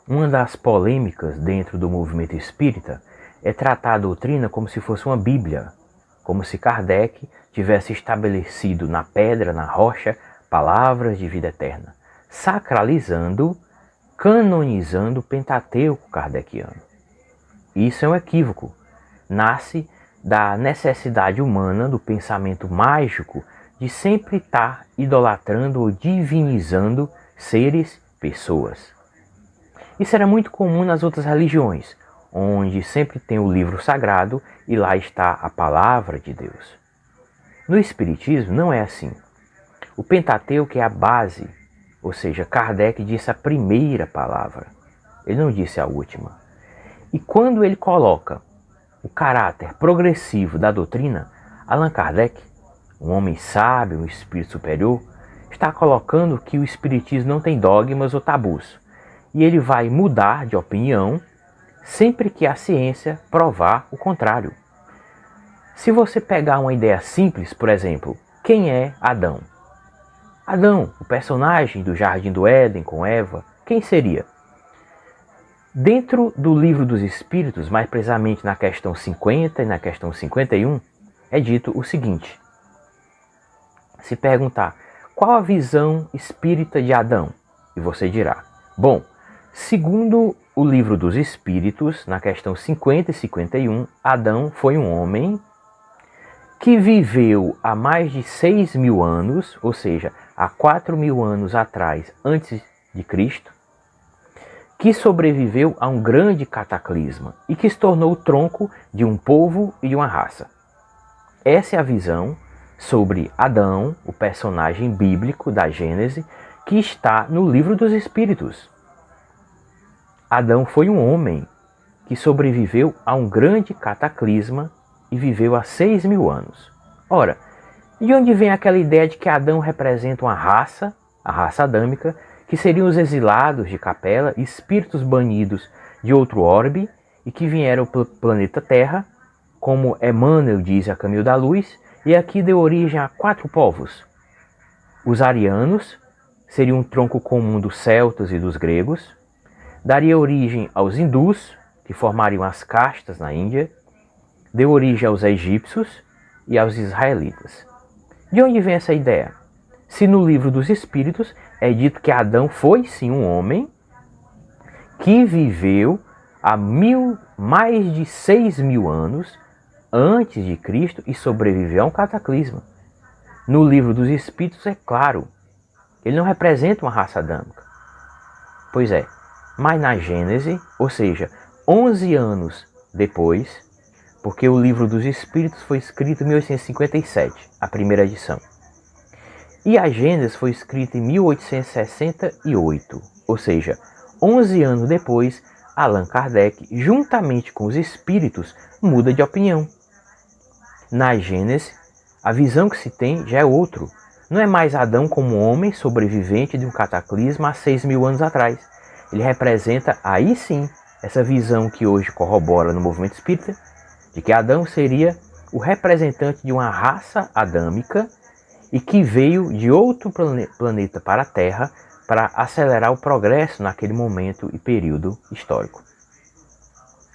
Uma das polêmicas dentro do movimento espírita é tratar a doutrina como se fosse uma Bíblia, como se Kardec tivesse estabelecido na pedra, na rocha, palavras de vida eterna, sacralizando, canonizando o Pentateuco kardeciano. Isso é um equívoco. Nasce da necessidade humana, do pensamento mágico, de sempre estar idolatrando ou divinizando seres, pessoas. Isso era muito comum nas outras religiões, onde sempre tem o livro sagrado e lá está a palavra de Deus. No Espiritismo não é assim. O Pentateuco é a base, ou seja, Kardec disse a primeira palavra, ele não disse a última. E quando ele coloca o caráter progressivo da doutrina, Allan Kardec, um homem sábio, um espírito superior, está colocando que o Espiritismo não tem dogmas ou tabus. E ele vai mudar de opinião sempre que a ciência provar o contrário. Se você pegar uma ideia simples, por exemplo, quem é Adão? Adão, o personagem do Jardim do Éden com Eva, quem seria? Dentro do Livro dos Espíritos, mais precisamente na questão 50 e na questão 51, é dito o seguinte. Se perguntar, qual a visão espírita de Adão? E você dirá, bom, segundo o Livro dos Espíritos, na questão 50 e 51, Adão foi um homem que viveu há mais de 6.000 anos, ou seja, há 4.000 anos atrás, antes de Cristo, que sobreviveu a um grande cataclisma e que se tornou o tronco de um povo e de uma raça. Essa é a visão sobre Adão, o personagem bíblico da Gênese, que está no Livro dos Espíritos. Adão foi um homem que sobreviveu a um grande cataclisma e viveu há 6.000 anos. Ora, de onde vem aquela ideia de que Adão representa uma raça, a raça adâmica, que seriam os exilados de Capela, espíritos banidos de outro orbe e que vieram para o planeta Terra, como Emmanuel diz a Caminho da Luz, e aqui deu origem a 4 povos. Os arianos seriam um tronco comum dos celtas e dos gregos, daria origem aos hindus, que formariam as castas na Índia, deu origem aos egípcios e aos israelitas. De onde vem essa ideia? Se no Livro dos Espíritos é dito que Adão foi sim um homem que viveu há mais de 6.000 anos antes de Cristo e sobreviveu a um cataclisma. No Livro dos Espíritos é claro, ele não representa uma raça adâmica. Pois é, mas na Gênese, ou seja, 11 anos depois, porque o Livro dos Espíritos foi escrito em 1857, a primeira edição. E a Gênese foi escrita em 1868, ou seja, 11 anos depois, Allan Kardec, juntamente com os espíritos, muda de opinião. Na Gênese, a visão que se tem já é outro. Não é mais Adão como homem sobrevivente de um cataclisma há 6.000 anos atrás. Ele representa, aí sim, essa visão que hoje corrobora no movimento espírita, de que Adão seria o representante de uma raça adâmica e que veio de outro planeta para a Terra para acelerar o progresso naquele momento e período histórico.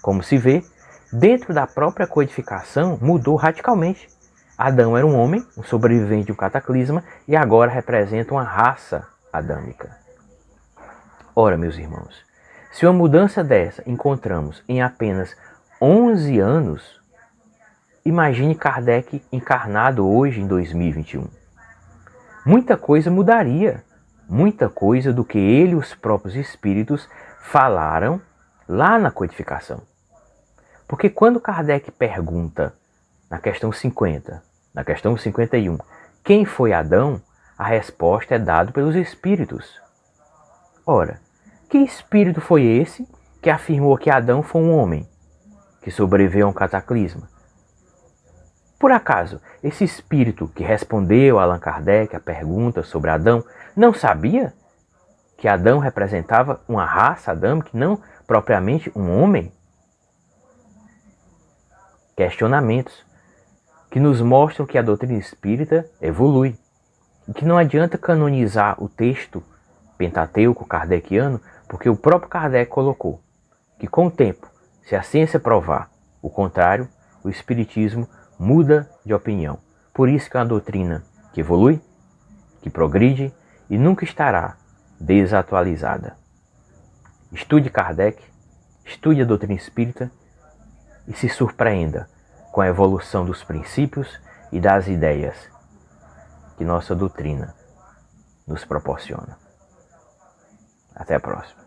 Como se vê, dentro da própria codificação mudou radicalmente. Adão era um homem, um sobrevivente de um cataclisma, e agora representa uma raça adâmica. Ora, meus irmãos, se uma mudança dessa encontramos em apenas 11 anos, imagine Kardec encarnado hoje em 2021. Muita coisa mudaria, muita coisa do que ele e os próprios espíritos falaram lá na codificação. Porque quando Kardec pergunta, na questão 50, na questão 51, quem foi Adão, a resposta é dada pelos espíritos. Ora, que espírito foi esse que afirmou que Adão foi um homem, que sobreviveu a um cataclisma? Por acaso, esse espírito que respondeu a Allan Kardec a pergunta sobre Adão, não sabia que Adão representava uma raça adâmica, não propriamente um homem? Questionamentos que nos mostram que a doutrina espírita evolui e que não adianta canonizar o texto Pentateuco kardeciano Porque o próprio Kardec colocou que com o tempo, se a ciência provar o contrário, o Espiritismo muda de opinião. Por isso que é uma doutrina que evolui, que progride e nunca estará desatualizada. Estude Kardec, estude a doutrina espírita e se surpreenda com a evolução dos princípios e das ideias que nossa doutrina nos proporciona. Até a próxima.